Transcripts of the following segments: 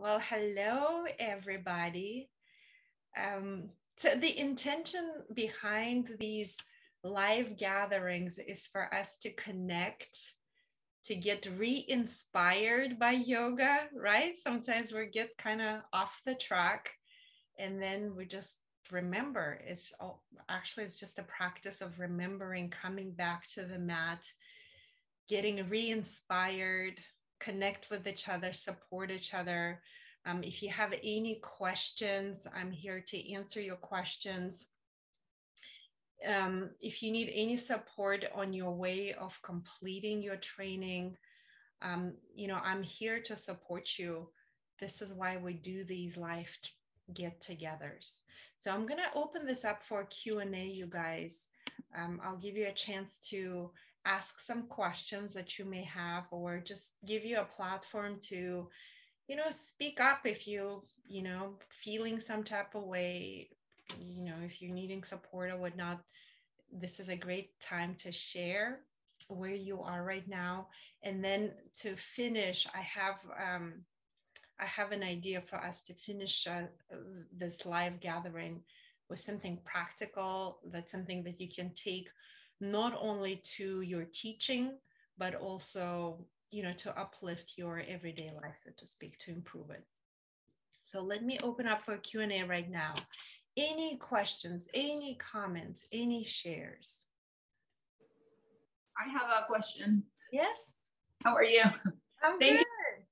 Well, hello, everybody. So the intention behind these live gatherings is for us to connect, to get re-inspired by yoga, right? Sometimes we get kind of off the track and then we just remember. It's just a practice of remembering, coming back to the mat, getting re-inspired, connect with each other, support each other. If you have any questions, I'm here to answer your questions. If you need any support on your way of completing your training, I'm here to support you. This is why we do these live get-togethers. So I'm going to open this up for Q&A, you guys. I'll give you a chance to ask some questions that you may have, or just give you a platform to, speak up if feeling some type of way, if you're needing support or whatnot. This is a great time to share where you are right now. And then to finish, I have an idea for us to finish this live gathering with something practical. That's something that you can take not only to your teaching, but also, to uplift your everyday life, so to speak, to improve it. So let me open up for Q&A right now. Any questions, any comments, any shares? I have a question. Yes. How are you? I'm Thank good. you.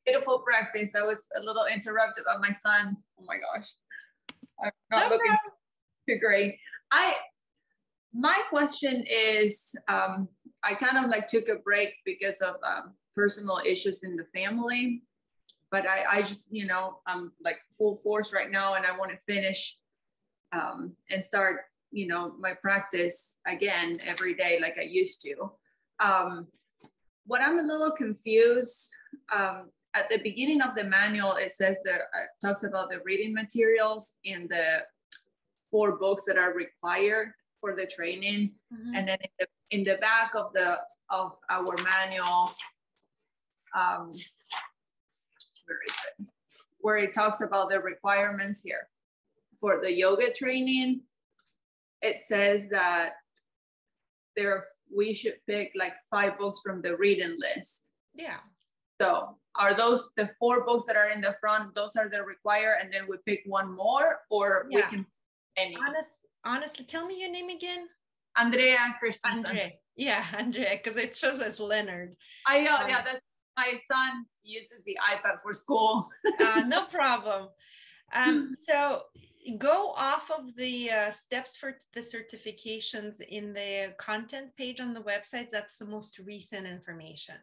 Beautiful practice. I was a little interrupted by my son. Oh my gosh. I'm not looking too great. My question is, I kind of took a break because of personal issues in the family, but I just, I'm full force right now, and I want to finish and start, my practice again every day like I used to. What I'm a little confused, at the beginning of the manual, it says that talks about the reading materials and the 4 books that are required for the training. Mm-hmm. And then in the back of our manual, where is it? Where it talks about the requirements here for the yoga training, it says that we should pick 5 books from the reading list. Yeah. So are those the 4 books that are in the front? Those are the required, and then we pick one more, or we can any? Honestly, tell me your name again. Andrea Christensen. Andrea, because it shows as Leonard. I know, that's my son uses the iPad for school. No problem. So go off of the steps for the certifications in the content page on the website. That's the most recent information.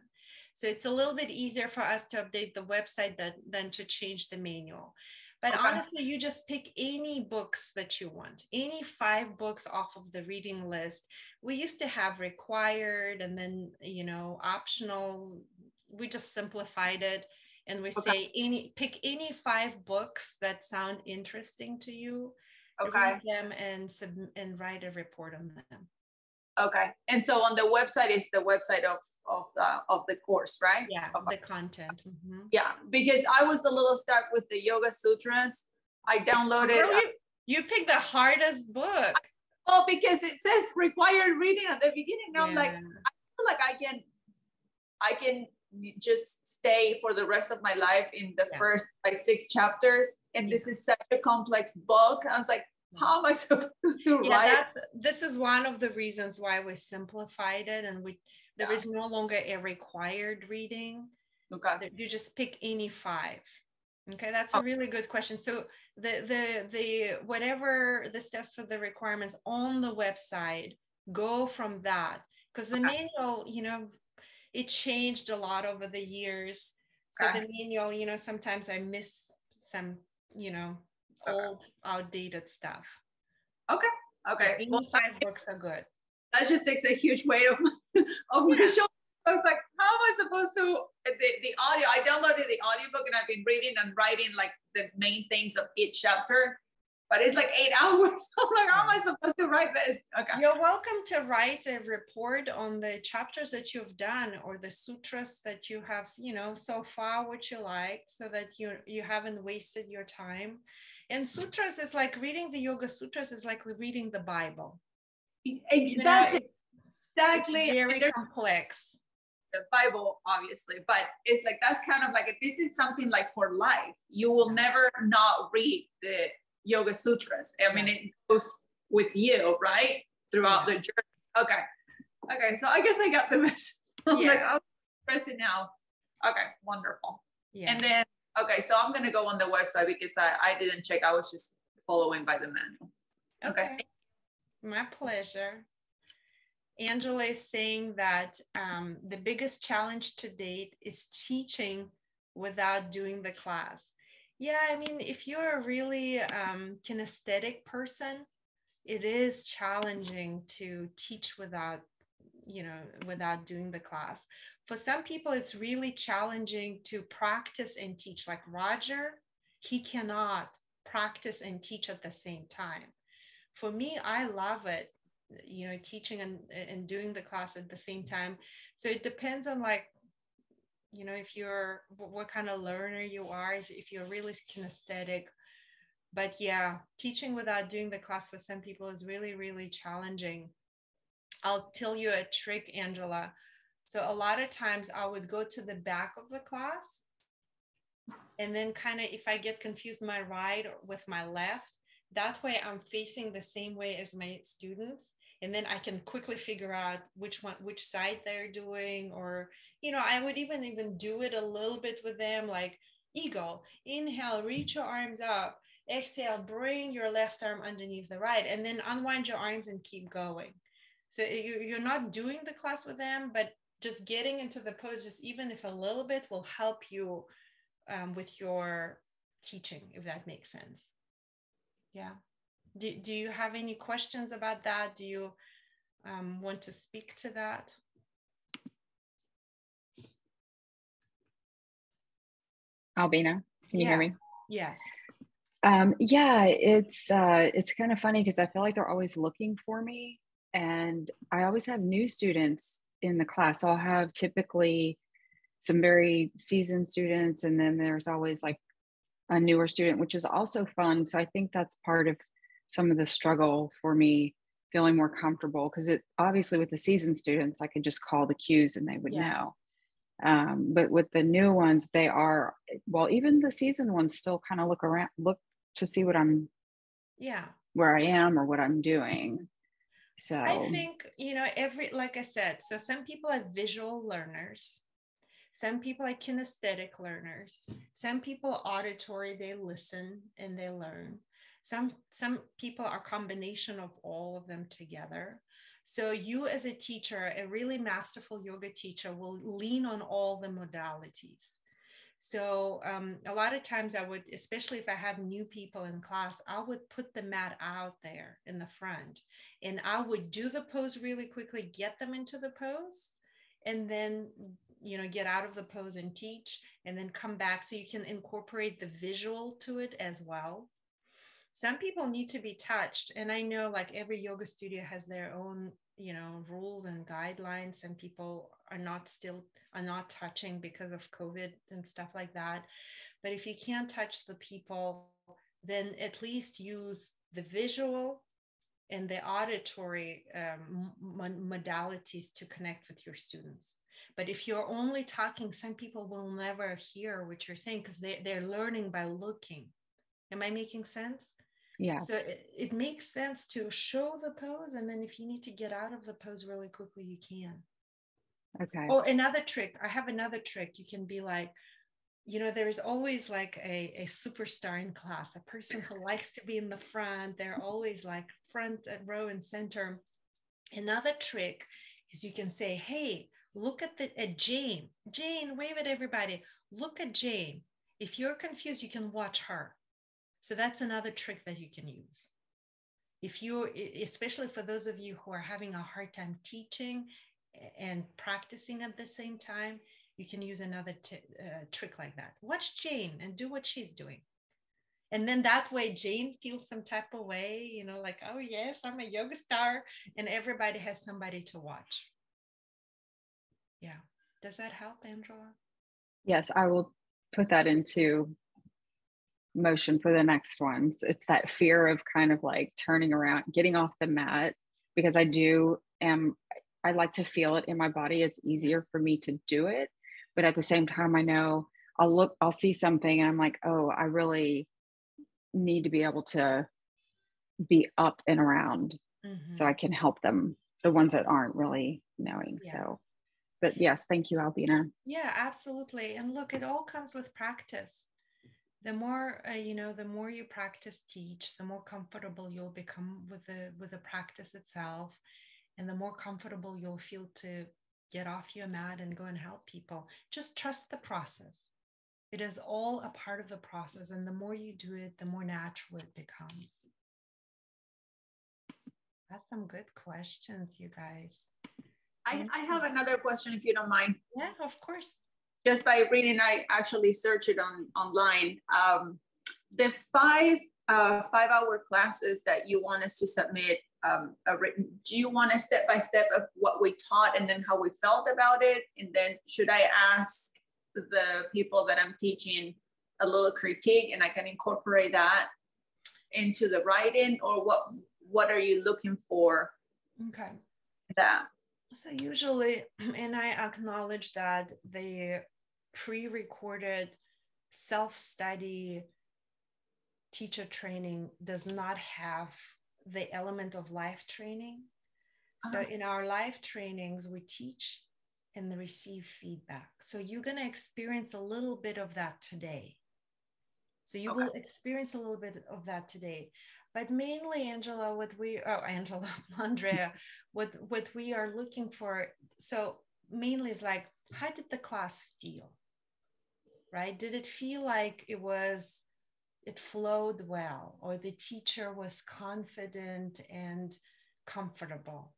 So it's a little bit easier for us to update the website than to change the manual. But honestly, you just pick any books that you want, any 5 books off of the reading list. We used to have required and then, optional. We just simplified it, and we say pick any 5 books that sound interesting to you. Read them and write a report on them. Okay. And so on the website is the website of the course, right? Yeah, the content. Mm-hmm. Yeah, because I was a little stuck with the Yoga Sutras. I downloaded. You picked the hardest book. Well, because it says required reading at the beginning. Now I'm I feel like I can just stay for the rest of my life in the first 6 chapters, and this is such a complex book. I was like, how am I supposed to write? This is one of the reasons why we simplified it, and there is no longer a required reading. Okay. You just pick any 5. Okay, that's a really good question. So the whatever the steps for the requirements on the website, go from that, because the manual, it changed a lot over the years. So the manual, sometimes I miss some, old, outdated stuff. Okay. Any 5 books are good. That just takes a huge weight of my shoulder. I was like, how am I supposed to, the audio, I downloaded the audiobook, and I've been reading and writing the main things of each chapter. but it's like 8 hours. I'm like, how am I supposed to write this? Okay. You're welcome to write a report on the chapters that you've done or the sutras that you have, so far what you like, so that you haven't wasted your time. And sutras is like reading the Yoga Sutras is like reading the Bible. That's exactly. It's very complex. The Bible, obviously, but it's like, that's kind of like, if this is something like for life, you will never not read the Yoga Sutras. I mean, it goes with you, right? Throughout the journey. Okay. So I guess I got the message. I'm like, I'll press it now. Okay. Wonderful. Yeah. And then, okay. So I'm going to go on the website because I didn't check. I was just following by the manual. Okay. My pleasure. Angela is saying that the biggest challenge to date is teaching without doing the class. Yeah, I mean, if you're a really kinesthetic person, it is challenging to teach without doing the class. For some people, it's really challenging to practice and teach. Like Roger, he cannot practice and teach at the same time. For me, I love it, teaching and doing the class at the same time. So it depends on if you're what kind of learner you are, if you're really kinesthetic. But yeah, teaching without doing the class for some people is really, really challenging. I'll tell you a trick, Angela. So a lot of times I would go to the back of the class, and then kind of, if I get confused my right with my left, that way I'm facing the same way as my students. And then I can quickly figure out which side they're doing, or, I would even do it a little bit with them, like eagle, inhale, reach your arms up, exhale, bring your left arm underneath the right, and then unwind your arms and keep going. So you're not doing the class with them, but just getting into the pose, just even if a little bit, will help you with your teaching, if that makes sense. Yeah. Do you have any questions about that? Do you want to speak to that? Albina, can you hear me? Yes. Yeah, it's kind of funny because I feel like they're always looking for me, and I always have new students in the class. I'll have typically some very seasoned students, and then there's always like a newer student, which is also fun. So I think that's part of some of the struggle for me feeling more comfortable, because it obviously with the seasoned students, I could just call the cues and they would know. But with the new ones, they are, well, even the seasoned ones still kind of look to see what I'm, where I am or what I'm doing. So I think, like I said, so some people are visual learners. Some people are kinesthetic learners. Some people auditory, they listen and they learn. Some people are a combination of all of them together. So you as a teacher, a really masterful yoga teacher, will lean on all the modalities. So a lot of times I would, especially if I have new people in class, I would put the mat out there in the front, and I would do the pose really quickly, get them into the pose, and then get out of the pose and teach, and then come back, so you can incorporate the visual to it as well. Some people need to be touched, and I know like every yoga studio has their own rules and guidelines. Some people are not touching because of COVID and stuff like that. But if you can't touch the people, then at least use the visual and the auditory modalities to connect with your students. But if you're only talking, some people will never hear what you're saying, because they're learning by looking. Am I making sense? Yeah. So it makes sense to show the pose, and then if you need to get out of the pose really quickly, you can. Okay. Oh, another trick. I have another trick. You can be like, there is always like a superstar in class, a person who likes to be in the front. They're always like front row and center. Another trick is you can say, hey, look at Jane. Jane, wave at everybody. Look at Jane. If you're confused, you can watch her. So that's another trick that you can use. Especially for those of you who are having a hard time teaching and practicing at the same time, you can use another trick like that. Watch Jane and do what she's doing. And then that way Jane feels some type of way, you know, like, oh yes, I'm a yoga star, and everybody has somebody to watch. Yeah. Does that help, Angela? Yes, I will put that into motion for the next ones. It's that fear of kind of like turning around, getting off the mat, because I like to feel it in my body. It's easier for me to do it. But at the same time, I know I'll see something and I'm like, oh, I really need to be able to be up and around so I can help them, the ones that aren't really knowing. Yeah. So, but yes, thank you, Albina. Yeah, absolutely. And look, it all comes with practice. The more the more you practice teach, the more comfortable you'll become with the practice itself, and the more comfortable you'll feel to get off your mat and go and help people. Just trust the process. It is all a part of the process, and the more you do it, the more natural it becomes. That's some good questions, you guys. I have another question, if you don't mind. Yeah, of course. Just by reading, I actually searched it online. The 5-hour classes that you want us to submit a written, do you want a step-by-step of what we taught and then how we felt about it? And then should I ask the people that I'm teaching a little critique and I can incorporate that into the writing, or what are you looking for? Okay. That. So usually, and I acknowledge that the pre-recorded self-study teacher training does not have the element of live training. So in our live trainings, we teach and receive feedback. So you're going to experience a little bit of that today. So you will experience a little bit of that today. But mainly, Andrea, what we are looking for, so mainly is like, how did the class feel, right? Did it feel like it flowed well, or the teacher was confident and comfortable?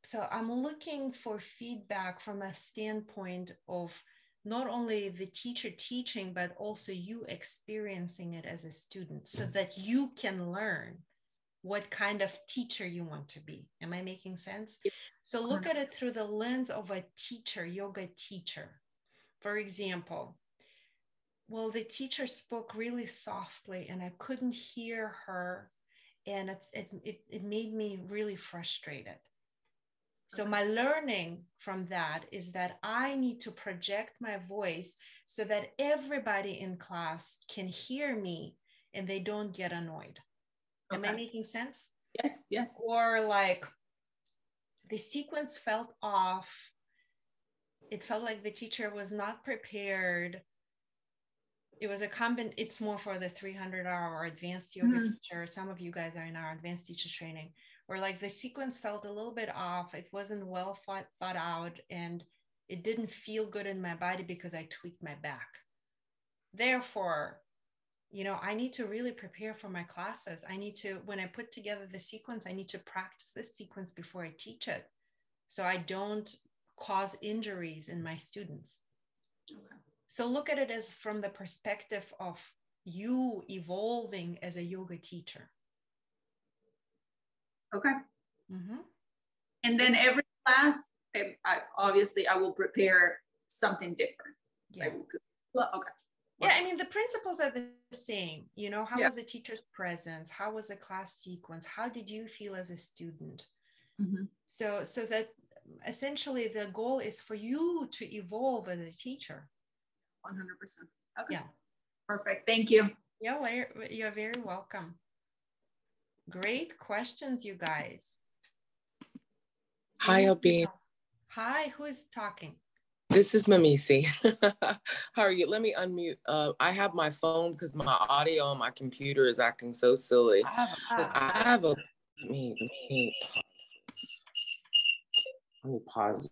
So I'm looking for feedback from a standpoint of not only the teacher teaching, but also you experiencing it as a student, so that you can learn what kind of teacher you want to be. Am I making sense? So look at it through the lens of a teacher, yoga teacher. For example, well, the teacher spoke really softly and I couldn't hear her, and it made me really frustrated. So my learning from that is that I need to project my voice so that everybody in class can hear me and they don't get annoyed. Am I making sense? Yes, yes. Or like the sequence felt off. It felt like the teacher was not prepared. It was it's more for the 300-hour advanced yoga teacher. Some of you guys are in our advanced teacher training, where like the sequence felt a little bit off. It wasn't well thought out, and it didn't feel good in my body because I tweaked my back. Therefore, I need to really prepare for my classes. I need to, when I put together the sequence, I need to practice this sequence before I teach it, so I don't cause injuries in my students. Okay. So look at it as from the perspective of you evolving as a yoga teacher. Okay. And then every class, I will prepare something different. Yeah. Okay. Yeah, I mean, the principles are the same. How was the teacher's presence? How was the class sequence? How did you feel as a student? So that essentially the goal is for you to evolve as a teacher. 100%. Okay. Yeah. Perfect. Thank you. Yeah, you're very welcome. Great questions, you guys. Hi, Albina. Hi, who is talking? This is Mamisi. How are you? Let me unmute. I have my phone because my audio on my computer is acting so silly. Let me pause.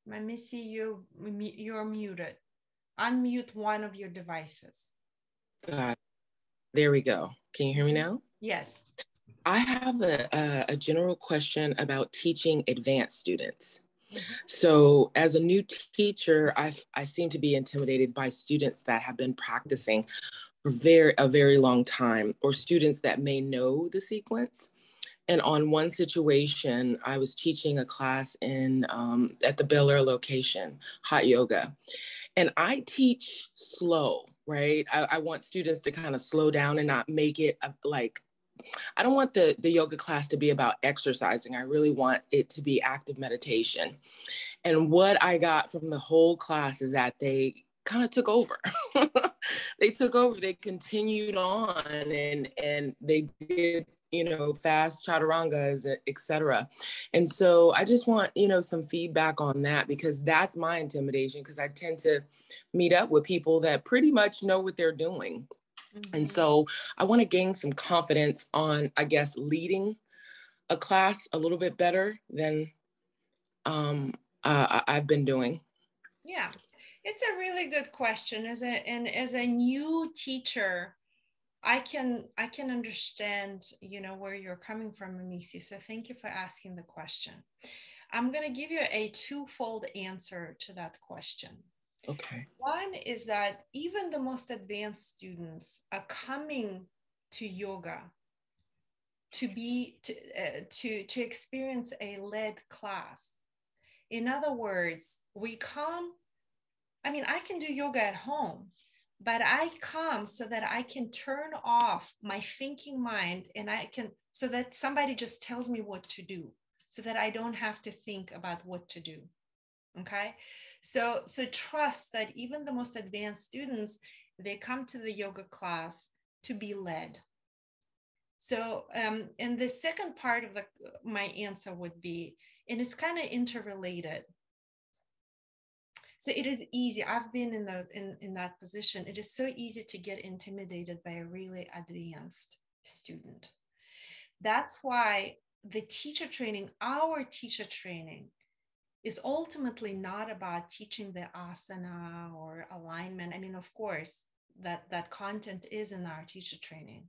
Missy, you're muted. Unmute one of your devices. God. There we go. Can you hear me now? Yes. I have a general question about teaching advanced students. Mhm. So as a new teacher, I seem to be intimidated by students that have been practicing for a very long time, or students that may know the sequence. And on one situation, I was teaching a class in at the Bel Air location, hot yoga. And I teach slow, right? I want students to kind of slow down and not make it like, I don't want the yoga class to be about exercising. I really want it to be active meditation. And what I got from the whole class is that they kind of took over. They took over, they continued on, and they did, you know, fast chaturangas, etc. And so I just want, you know, some feedback on that, because that's my intimidation, because I tend to meet up with people that pretty much know what they're doing. Mhm. And so I want to gain some confidence on, I guess, leading a class a little bit better than I've been doing. Yeah, it's a really good question. As a new teacher, I can understand, you know, where you're coming from, Amisi. So thank you for asking the question. I'm going to give you a twofold answer to that question. Okay. One is that even the most advanced students are coming to yoga to experience a led class. In other words, we come, I mean, I can do yoga at home, but I come so that I can turn off my thinking mind, and so that somebody just tells me what to do, so that I don't have to think about what to do. Okay. So trust that even the most advanced students, they come to the yoga class to be led. So, and the second part of my answer would be, and it's kind of interrelated. So it is easy. I've been in that position. It is so easy to get intimidated by a really advanced student. That's why the teacher training, our teacher training, is ultimately not about teaching the asana or alignment. I mean, of course, that content is in our teacher training.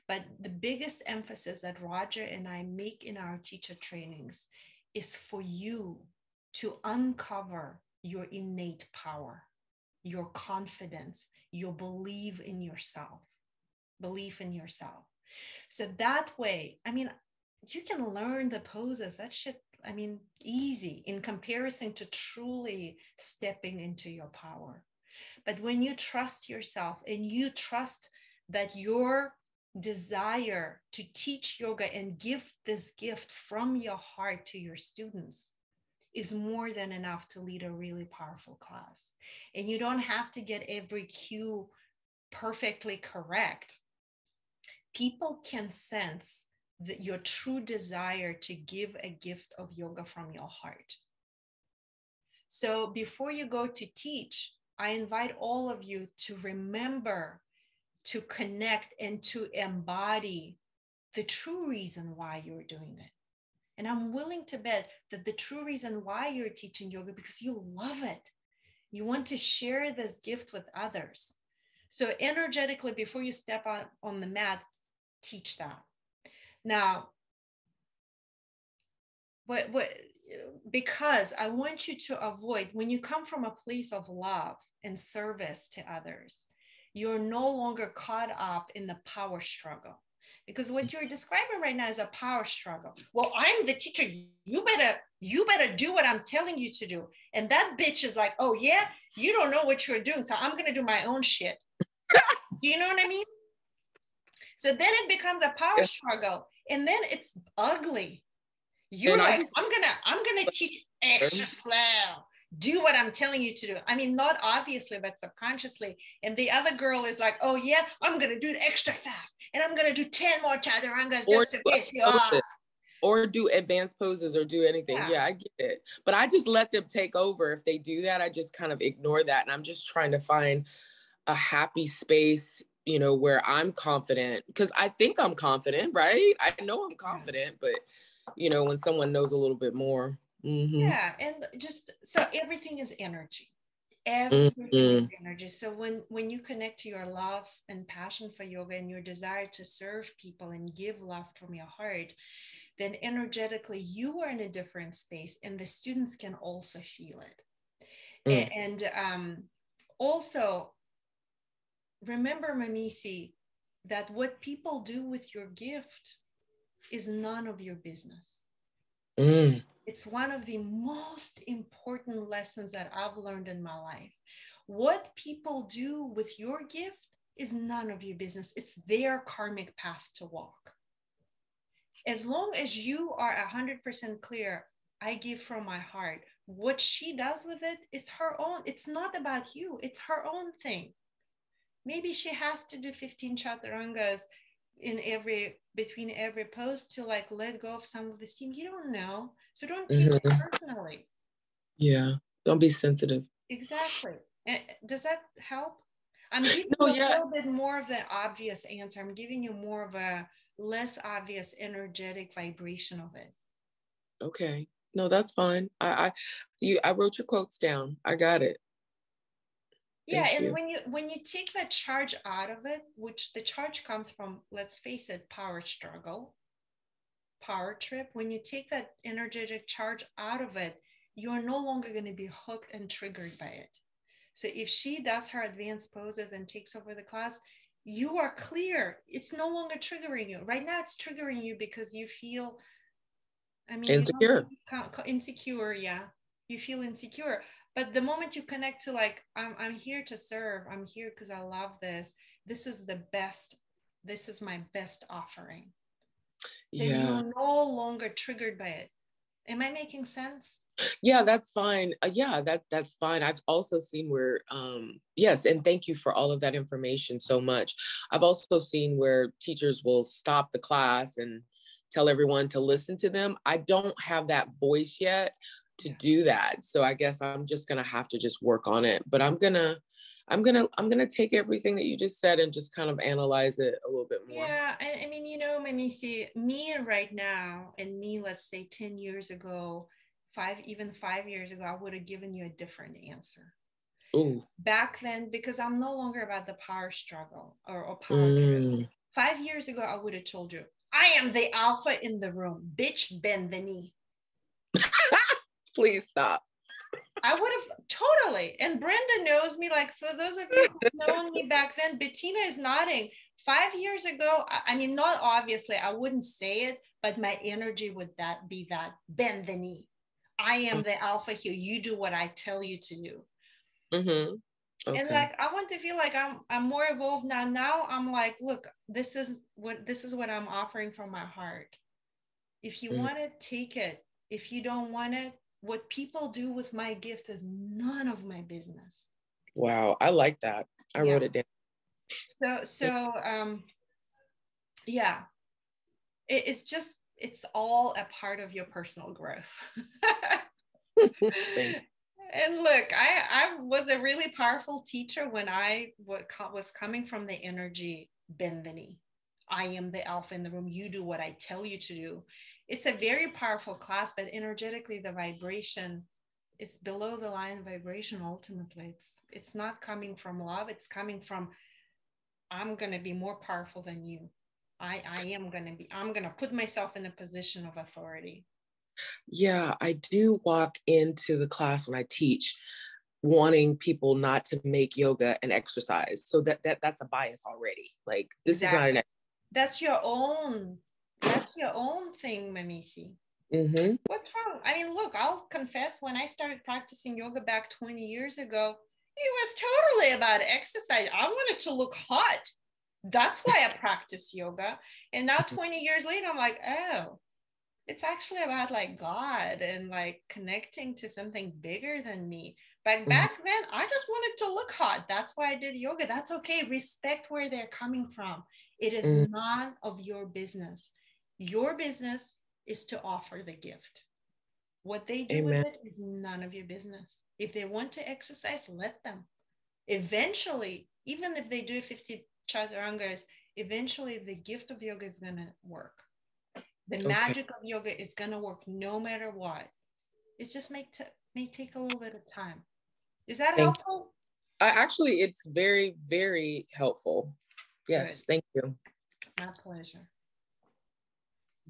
But the biggest emphasis that Roger and I make in our teacher trainings is for you to uncover your innate power, your confidence, your belief in yourself. So that way, I mean, you can learn the poses. That shit, I mean, easy in comparison to truly stepping into your power. But when you trust yourself and you trust that your desire to teach yoga and give this gift from your heart to your students is more than enough to lead a really powerful class. And you don't have to get every cue perfectly correct. People can sense that your true desire to give a gift of yoga from your heart. So before you go to teach, I invite all of you to remember to connect and to embody the true reason why you're doing it. And I'm willing to bet that the true reason why you're teaching yoga, because you love it. You want to share this gift with others. So energetically, before you step out on the mat, teach that. Now, because I want you to avoid, when you come from a place of love and service to others, you're no longer caught up in the power struggle. Because what you're describing right now is a power struggle. Well, I'm the teacher. You better do what I'm telling you to do. And that bitch is like, oh yeah, you don't know what you're doing, so I'm gonna do my own shit. Do you know what I mean? So then it becomes a power struggle, and then it's ugly. You're like, I'm gonna teach extra slow. Do what I'm telling you to do. I mean, not obviously, but subconsciously. And the other girl is like, oh yeah, I'm gonna do it extra fast, and I'm gonna do 10 more chaturangas just to piss you off. Or do advanced poses or do anything. Yeah, I get it. But I just let them take over. If they do that, I just kind of ignore that. And I'm just trying to find a happy space, you know, where I'm confident, because I think I'm confident, right? I know I'm confident, but you know, when someone knows a little bit more. Yeah, and just so everything is energy. Everything is energy. So when you connect to your love and passion for yoga and your desire to serve people and give love from your heart, then energetically you are in a different space, and the students can also feel it. And also remember, Mamisi, that what people do with your gift is none of your business. It's one of the most important lessons that I've learned in my life. What people do with your gift is none of your business. It's their karmic path to walk. As long as you are 100% clear, I give from my heart. What she does with it, it's her own. It's not about you. It's her own thing. Maybe she has to do 15 chaturangas between every pose to like let go of some of the steam. You don't know. So don't take it personally. Yeah. Don't be sensitive. Exactly. Does that help? I'm giving you a little bit more of the obvious answer. I'm giving you more of a less obvious energetic vibration of it. Okay. No, that's fine. I wrote your quotes down. I got it. Yeah, and when you take that charge out of it, which the charge comes from, let's face it, power struggle, power trip, when you take that energetic charge out of it, you're no longer going to be hooked and triggered by it. So if she does her advanced poses and takes over the class, you are clear. It's no longer triggering you. Right now, it's triggering you because you feel, insecure. Insecure, yeah. You feel insecure. But the moment you connect to like, I'm here to serve, I'm here because I love this. This is the best. This is my best offering. Yeah. Then you're no longer triggered by it. Am I making sense? Yeah, that's fine. That's fine. I've also seen where, yes, and thank you for all of that information so much. I've also seen where teachers will stop the class and tell everyone to listen to them. I don't have that voice yet to do that. So I guess I'm just going to have to just work on it, but I'm going to take everything that you just said and just kind of analyze it a little bit more. Yeah. I mean, Mamisi, me right now and me, let's say 10 years ago, 5 years ago, I would have given you a different answer. Ooh. Back then, because I'm no longer about the power struggle or power trip. 5 years ago, I would have told you, I am the alpha in the room. Bitch, bend the knee. Please stop. I would have totally. And Brenda knows me. Like, for those of you who've known me back then, Bettina is nodding. 5 years ago, I mean, not obviously, I wouldn't say it, but my energy would be that bend the knee. I am the alpha here. You do what I tell you to do. Okay. And like, I want to feel like I'm more evolved now. Now I'm like, look, this is what I'm offering from my heart. If you want it, take it. If you don't want it, what people do with my gift is none of my business. Wow, I like that. I wrote it down. So yeah, it's all a part of your personal growth. Thank you. And look, I was a really powerful teacher when I was coming from the energy, bend the knee. I am the alpha in the room. You do what I tell you to do. It's a very powerful class, but energetically, the vibration is below the line vibration. Ultimately, it's not coming from love. It's coming from, I'm going to be more powerful than you. I'm going to put myself in a position of authority. Yeah, I do walk into the class when I teach wanting people not to make yoga an exercise. So that's a bias already. Like, this is not an That's your own thing, Mamisi. What's wrong? I mean, look, I'll confess, when I started practicing yoga back 20 years ago, it was totally about exercise. I wanted to look hot. That's why I practice yoga. And now 20 years later, I'm like, oh, it's actually about like God and like connecting to something bigger than me. But back then, I just wanted to look hot. That's why I did yoga. That's okay. Respect where they're coming from. It is none of your business. Your business is to offer the gift. What they do with it is none of your business. If they want to exercise, let them. Eventually, even if they do 50 chaturangas, eventually the gift of yoga is going to work. The magic of yoga is going to work no matter what. It just may take a little bit of time. Is that Thank helpful? Actually, it's very, very helpful. Yes, Good. thank you. My pleasure.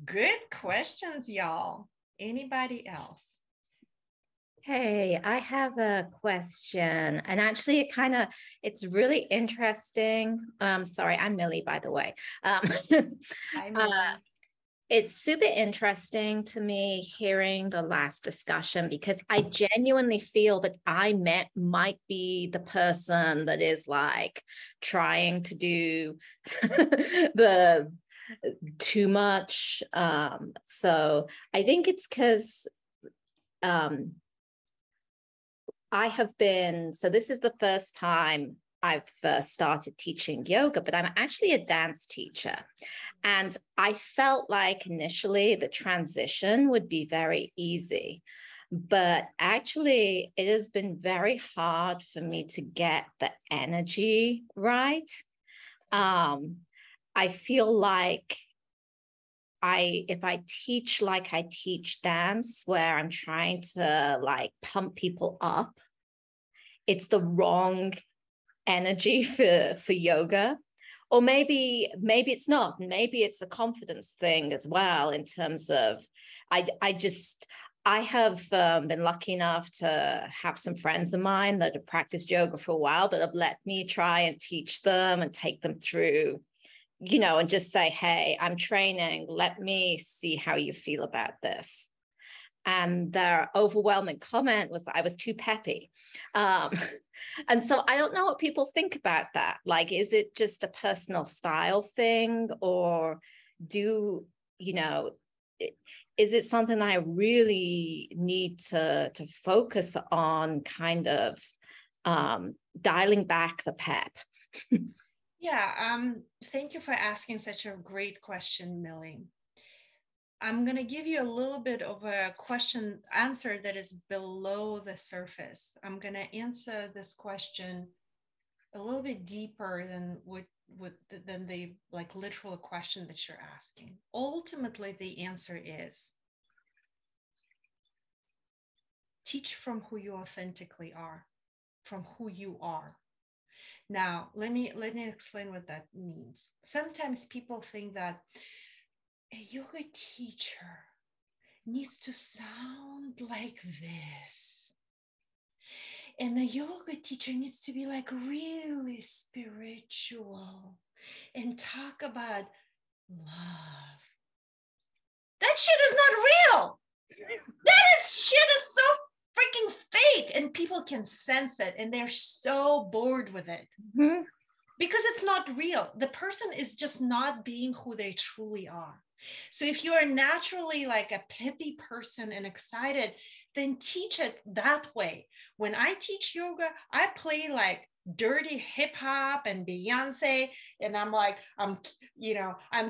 Good questions, y'all. Anybody else? Hey, I have a question, and actually it's really interesting. Sorry, I'm Millie, by the way. Hi, Millie. It's super interesting to me hearing the last discussion, because I genuinely feel that might be the person that is like trying to do the too much. So I think it's because this is the first time I've started teaching yoga, but I'm actually a dance teacher. And I felt like initially the transition would be very easy, but actually it has been very hard for me to get the energy right. I feel like if I teach like I teach dance, where I'm trying to like pump people up, it's the wrong energy for yoga. Or maybe it's not. Maybe it's a confidence thing as well, in terms of I have been lucky enough to have some friends of mine that have practiced yoga for a while that have let me try and teach them and take them through, and just say, hey, I'm training. Let me see how you feel about this. And their overwhelming comment was that I was too peppy. And so I don't know what people think about that. Like, is it just a personal style thing, or is it something that I really need to focus on, kind of dialing back the pep? Yeah, thank you for asking such a great question, Millie. I'm going to give you a little bit of a answer that is below the surface. I'm going to answer this question a little bit deeper than than the like literal question that you're asking. Ultimately, the answer is teach from who you authentically are, from who you are. Now, let me explain what that means. Sometimes people think that a yoga teacher needs to sound like this, and the yoga teacher needs to be like really spiritual and talk about love. That shit is not real. Shit is so freaking fake, and people can sense it, and they're so bored with it. Mm-hmm. Because it's not real. The person is just not being who they truly are. So if you are naturally like a peppy person and excited, then teach it that way. When I teach yoga, I play like dirty hip hop and Beyonce, and I'm like, I'm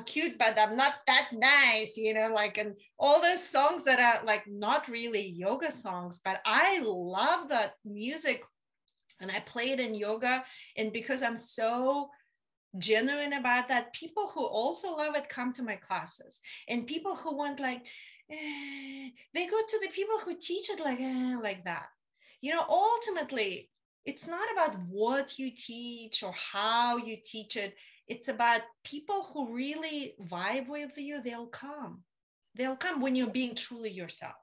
cute, but I'm not that nice, and all those songs that are like not really yoga songs, but I love that music. And I play it in yoga. And because I'm so genuine about that, people who also love it come to my classes. And people who want they go to the people who teach it like that. Ultimately, it's not about what you teach or how you teach it. It's about people who really vibe with you. They'll come when you're being truly yourself.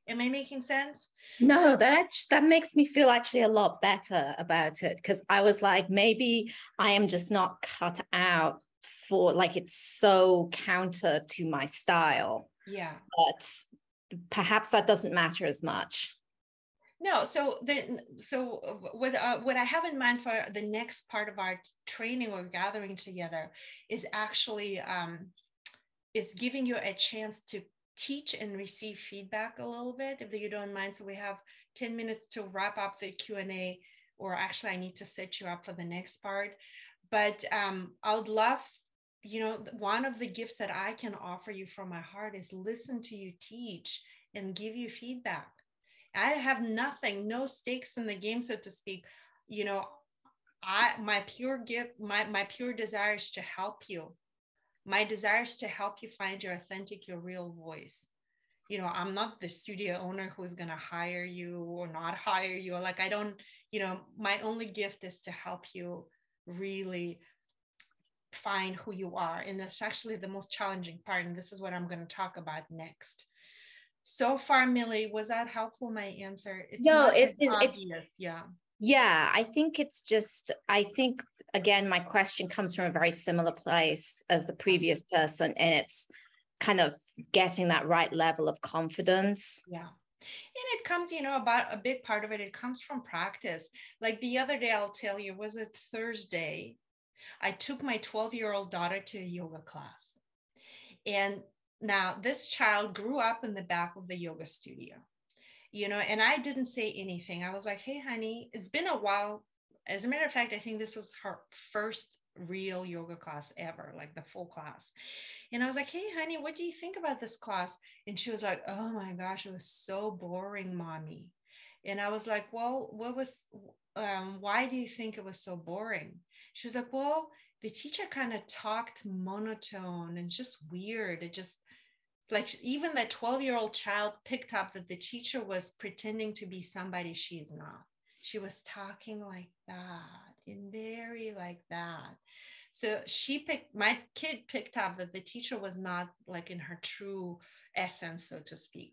Am I making sense? No, that makes me feel actually a lot better about it, because I was like, maybe I am just not cut out for, like, it's so counter to my style. Yeah. But perhaps that doesn't matter as much. No, so what I have in mind for the next part of our training or gathering together is actually is giving you a chance to teach and receive feedback a little bit, if you don't mind. So we have 10 minutes to wrap up the Q&A, or actually I need to set you up for the next part. But I would love, one of the gifts that I can offer you from my heart is listen to you teach and give you feedback. I have no stakes in the game, so to speak. My pure gift, my pure desire is to help you. My desire is to help you find your authentic, your real voice. you know, I'm not the studio owner who's going to hire you or not hire you. Like, I don't, you know, my only gift is to help you really find who you are. And that's actually the most challenging part. And this is what I'm going to talk about next. So far, Millie, was that helpful, my answer? It's no, not it's obvious. Yeah. Yeah, I think it's just, I think, again, my question comes from a very similar place as the previous person, and it's kind of getting that right level of confidence. Yeah. And it comes, you know, about a big part of it, it comes from practice. Like the other day, I'll tell you, was it Thursday? I took my 12-year-old daughter to a yoga class. And now this child grew up in the back of the yoga studio, you know, and I didn't say anything. I was like, hey, honey, it's been a while. As a matter of fact, I think this was her first real yoga class ever, like the full class. And I was like, hey, honey, what do you think about this class? And she was like, oh my gosh, it was so boring, mommy. And I was like, well, why do you think it was so boring? She was like, well, the teacher kind of talked monotone and just weird. It just, like, even that 12-year-old child picked up that the teacher was pretending to be somebody she's not. She was talking like that and very like that. So my kid picked up that the teacher was not like in her true essence, so to speak.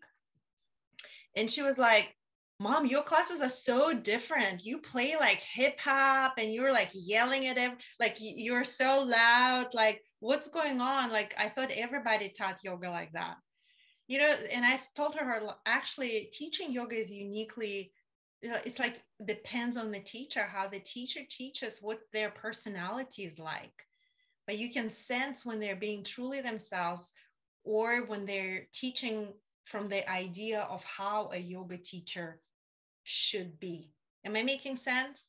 And she was like, Mom, your classes are so different. You play like hip hop and you're like yelling at like you're so loud. Like, what's going on? Like, I thought everybody taught yoga like that, you know? And I told her, actually, teaching yoga is uniquely, it's like depends on the teacher, how the teacher teaches, what their personality is like. But you can sense when they're being truly themselves or when they're teaching from the idea of how a yoga teacher should be. Am I making sense?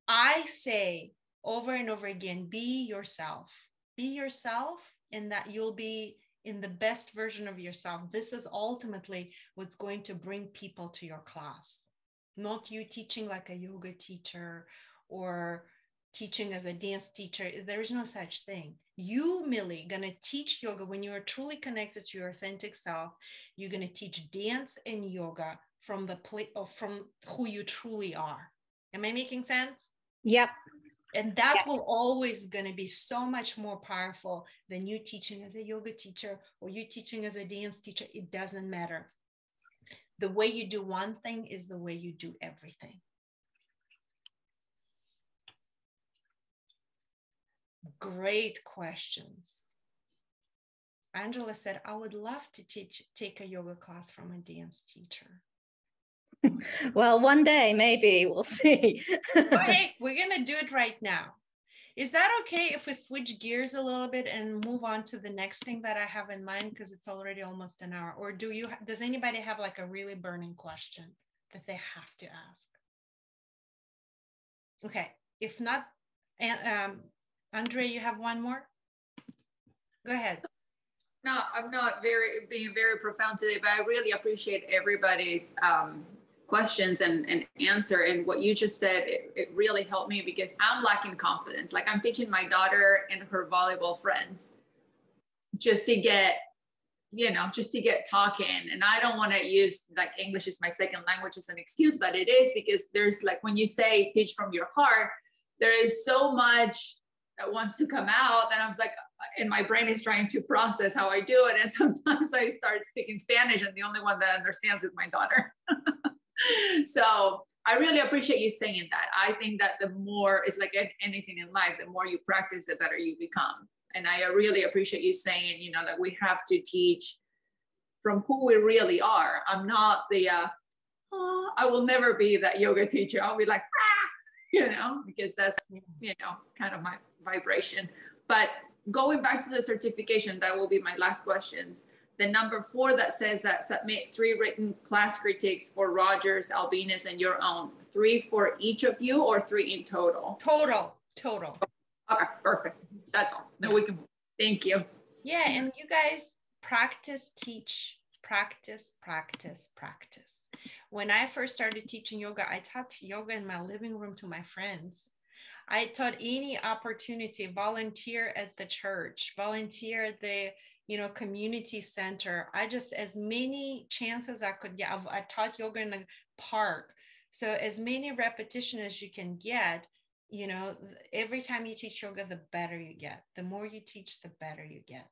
I say over and over again, be yourself. Be yourself, and that you'll be in the best version of yourself. This is ultimately what's going to bring people to your class. Not you teaching like a yoga teacher or teaching as a dance teacher. There is no such thing. You, Millie, gonna teach yoga when you are truly connected to your authentic self. You're gonna teach dance and yoga from the place of from who you truly are. Am I making sense? Yep. And that will always going to be so much more powerful than you teaching as a yoga teacher or you teaching as a dance teacher. It doesn't matter. The way you do one thing is the way you do everything. Great questions. Angela said, I would love to take a yoga class from a dance teacher. Well, one day, maybe, we'll see. Okay, we're going to do it right now. Is that okay if we switch gears a little bit and move on to the next thing that I have in mind, because it's already almost an hour? Or does anybody have like a really burning question that they have to ask? Okay, if not, Andre, you have one more? Go ahead. No, I'm not being very profound today, but I really appreciate everybody's questions and answer. And what you just said, it really helped me because I'm lacking confidence. Like I'm teaching my daughter and her volleyball friends just to get talking. And I don't want to use like English is my second language as an excuse, but it is because there's like, when you say teach from your heart, there is so much that wants to come out. And I was like, and my brain is trying to process how I do it. And sometimes I start speaking Spanish and the only one that understands is my daughter. So I really appreciate you saying that. I think that the more, it's like anything in life, the more you practice, the better you become. And I really appreciate you saying, you know, that we have to teach from who we really are. I'm not I will never be that yoga teacher. I'll be like, you know, because that's, you know, kind of my vibration. But going back to the certification, that will be my last questions. The number 4 that says that submit 3 written class critiques for Rogers, Albinus, and your own. 3 for each of you or 3 in total? Total. Okay, perfect. That's all. Then we can, thank you. Yeah, and you guys practice, teach, practice. When I first started teaching yoga, I taught yoga in my living room to my friends. I taught any opportunity, volunteer at the church, volunteer at the community center. I just, as many chances I could get. I taught yoga in the park. So as many repetition as you can get, every time you teach yoga, the better you get. The more you teach, the better you get.